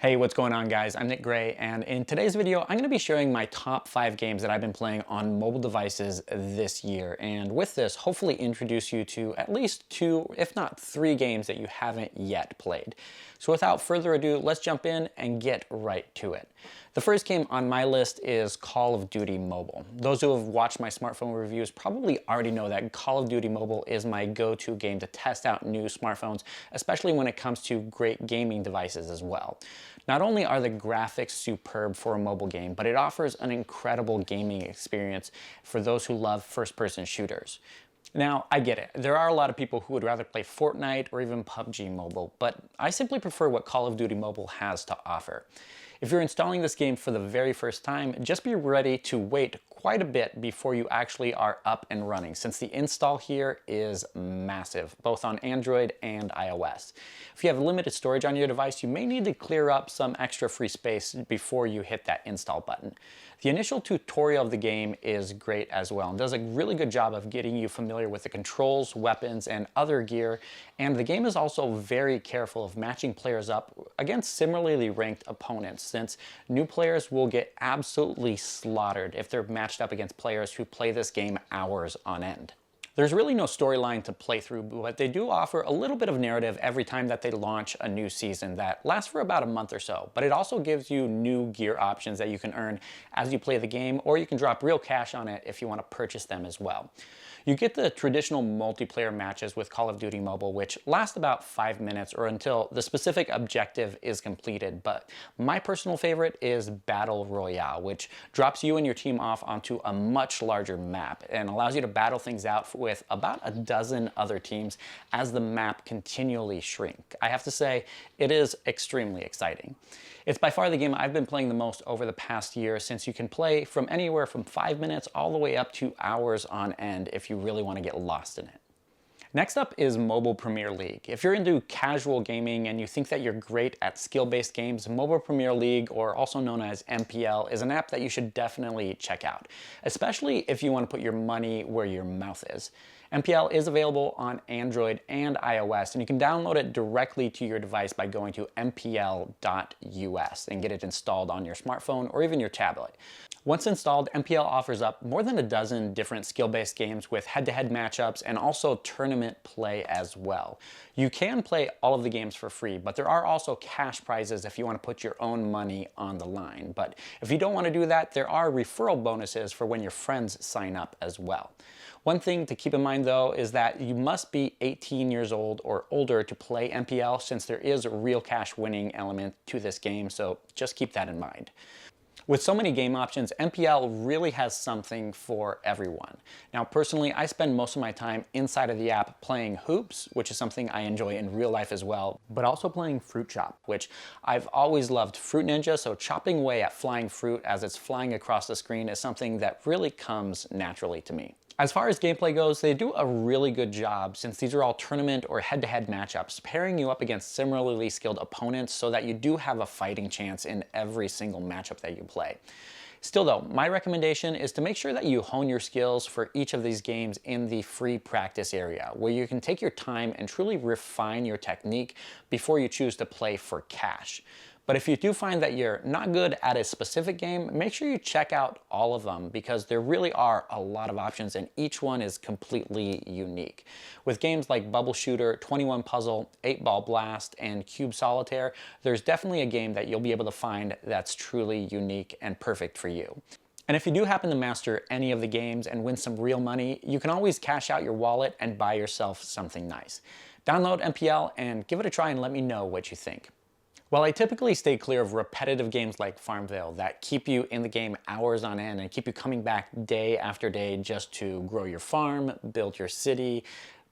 Hey, what's going on guys? I'm Nick Gray, and in today's video, I'm gonna be sharing my top 5 games that I've been playing on mobile devices this year. And with this, hopefully introduce you to at least 2, if not 3 games that you haven't yet played. So without further ado, let's jump in and get right to it. The first game on my list is Call of Duty Mobile. Those who have watched my smartphone reviews probably already know that Call of Duty Mobile is my go-to game to test out new smartphones, especially when it comes to great gaming devices as well. Not only are the graphics superb for a mobile game, but it offers an incredible gaming experience for those who love first-person shooters. Now, I get it. There are a lot of people who would rather play Fortnite or even PUBG Mobile, but I simply prefer what Call of Duty Mobile has to offer. If you're installing this game for the very first time, just be ready to wait quite a bit before you actually are up and running, since the install here is massive, both on Android and iOS. If you have limited storage on your device, you may need to clear up some extra free space before you hit that install button. The initial tutorial of the game is great as well and does a really good job of getting you familiar with the controls, weapons, and other gear, and the game is also very careful of matching players up against similarly ranked opponents, since new players will get absolutely slaughtered if they're matched up against players who play this game hours on end. There's really no storyline to play through, but they do offer a little bit of narrative every time that they launch a new season that lasts for about a month or so. But it also gives you new gear options that you can earn as you play the game, or you can drop real cash on it if you want to purchase them as well. You get the traditional multiplayer matches with Call of Duty Mobile, which last about 5 minutes or until the specific objective is completed. But my personal favorite is Battle Royale, which drops you and your team off onto a much larger map and allows you to battle things out with about a dozen other teams as the map continually shrink. I have to say, it is extremely exciting. It's by far the game I've been playing the most over the past year, since you can play from anywhere from 5 minutes all the way up to hours on end if you really want to get lost in it. Next up is Mobile Premier League. If you're into casual gaming and you think that you're great at skill-based games, Mobile Premier League, or also known as MPL, is an app that you should definitely check out, especially if you want to put your money where your mouth is. MPL is available on Android and iOS, and you can download it directly to your device by going to mpl.us and get it installed on your smartphone or even your tablet. Once installed, MPL offers up more than a dozen different skill-based games with head-to-head matchups and also tournament play as well. You can play all of the games for free, but there are also cash prizes if you want to put your own money on the line. But if you don't want to do that, there are referral bonuses for when your friends sign up as well. One thing to keep in mind though is that you must be 18 years old or older to play MPL, since there is a real cash winning element to this game, so just keep that in mind. With so many game options, MPL really has something for everyone. Now personally, I spend most of my time inside of the app playing hoops, which is something I enjoy in real life as well, but also playing Fruit Chop, which I've always loved Fruit Ninja, so chopping away at flying fruit as it's flying across the screen is something that really comes naturally to me. As far as gameplay goes, they do a really good job, since these are all tournament or head-to-head matchups, pairing you up against similarly skilled opponents so that you do have a fighting chance in every single matchup that you play. Still though, my recommendation is to make sure that you hone your skills for each of these games in the free practice area, where you can take your time and truly refine your technique before you choose to play for cash. But if you do find that you're not good at a specific game, make sure you check out all of them, because there really are a lot of options and each one is completely unique. With games like Bubble Shooter, 21 Puzzle, 8-Ball Blast, and Cube Solitaire, there's definitely a game that you'll be able to find that's truly unique and perfect for you. And if you do happen to master any of the games and win some real money, you can always cash out your wallet and buy yourself something nice. Download MPL and give it a try and let me know what you think. While I typically stay clear of repetitive games like Farmville that keep you in the game hours on end and keep you coming back day after day just to grow your farm, build your city,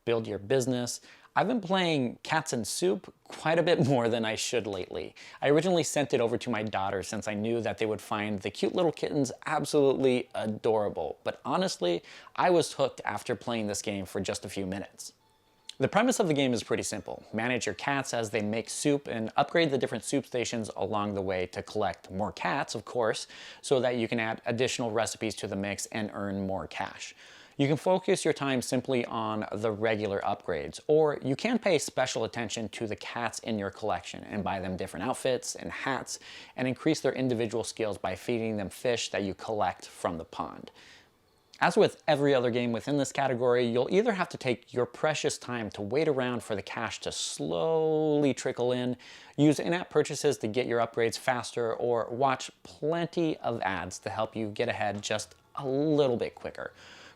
build your business, I've been playing Cats and Soup quite a bit more than I should lately. I originally sent it over to my daughter since I knew that they would find the cute little kittens absolutely adorable, but honestly, I was hooked after playing this game for just a few minutes. The premise of the game is pretty simple. Manage your cats as they make soup and upgrade the different soup stations along the way to collect more cats, of course, so that you can add additional recipes to the mix and earn more cash. You can focus your time simply on the regular upgrades, or you can pay special attention to the cats in your collection and buy them different outfits and hats and increase their individual skills by feeding them fish that you collect from the pond. As with every other game within this category, you'll either have to take your precious time to wait around for the cash to slowly trickle in, use in-app purchases to get your upgrades faster, or watch plenty of ads to help you get ahead just a little bit quicker.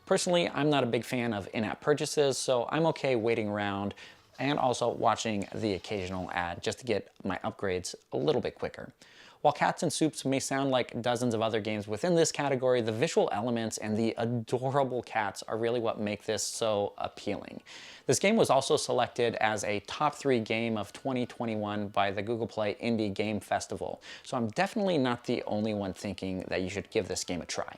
Personally, I'm not a big fan of in-app purchases, so I'm okay waiting around and also watching the occasional ad just to get my upgrades a little bit quicker. While Cats and Soups may sound like dozens of other games within this category, the visual elements and the adorable cats are really what make this so appealing. This game was also selected as a top 3 game of 2021 by the Google Play Indie Game Festival, so I'm definitely not the only one thinking that you should give this game a try.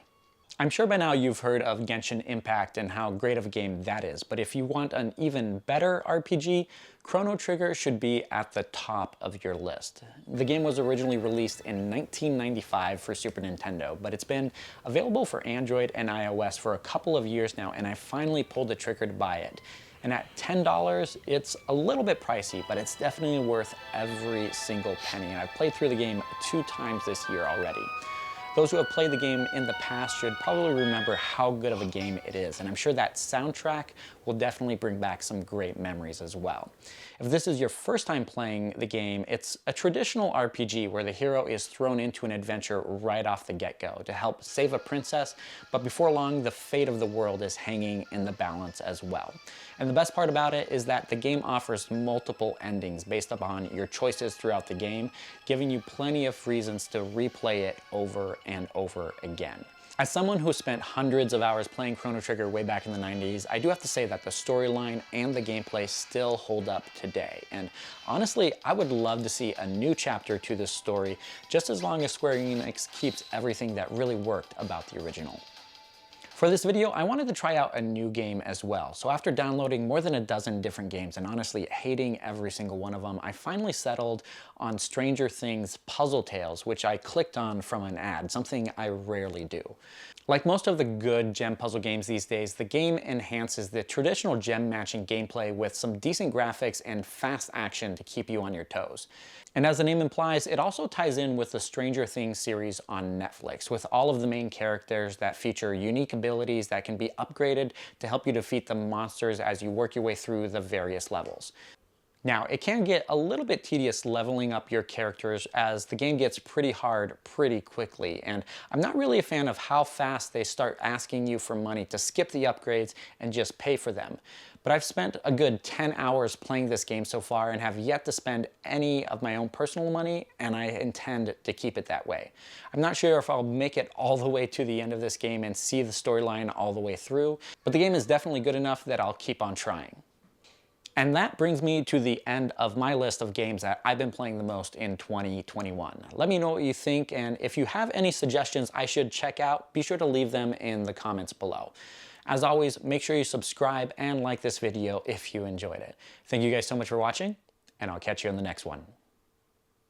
I'm sure by now you've heard of Genshin Impact and how great of a game that is, but if you want an even better RPG, Chrono Trigger should be at the top of your list. The game was originally released in 1995 for Super Nintendo, but it's been available for Android and iOS for a couple of years now, and I finally pulled the trigger to buy it. And at $10, it's a little bit pricey, but it's definitely worth every single penny, and I've played through the game 2 times this year already. Those who have played the game in the past should probably remember how good of a game it is, and I'm sure that soundtrack will definitely bring back some great memories as well. If this is your first time playing the game, it's a traditional RPG where the hero is thrown into an adventure right off the get-go to help save a princess, but before long, the fate of the world is hanging in the balance as well. And the best part about it is that the game offers multiple endings based upon your choices throughout the game, giving you plenty of reasons to replay it over and over again. As someone who spent hundreds of hours playing Chrono Trigger way back in the 90s, I do have to say that the storyline and the gameplay still hold up today. And honestly, I would love to see a new chapter to this story, just as long as Square Enix keeps everything that really worked about the original. For this video, I wanted to try out a new game as well. So after downloading more than a dozen different games and honestly hating every single one of them, I finally settled on Stranger Things Puzzle Tales, which I clicked on from an ad, something I rarely do. Like most of the good gem puzzle games these days, the game enhances the traditional gem matching gameplay with some decent graphics and fast action to keep you on your toes. And as the name implies, it also ties in with the Stranger Things series on Netflix, with all of the main characters that feature unique abilities that can be upgraded to help you defeat the monsters as you work your way through the various levels. Now, it can get a little bit tedious leveling up your characters as the game gets pretty hard pretty quickly, and I'm not really a fan of how fast they start asking you for money to skip the upgrades and just pay for them. But I've spent a good 10 hours playing this game so far and have yet to spend any of my own personal money, and I intend to keep it that way. I'm not sure if I'll make it all the way to the end of this game and see the storyline all the way through, but the game is definitely good enough that I'll keep on trying. And that brings me to the end of my list of games that I've been playing the most in 2021. Let me know what you think, and if you have any suggestions I should check out, be sure to leave them in the comments below. As always, make sure you subscribe and like this video if you enjoyed it. Thank you guys so much for watching, and I'll catch you in the next one.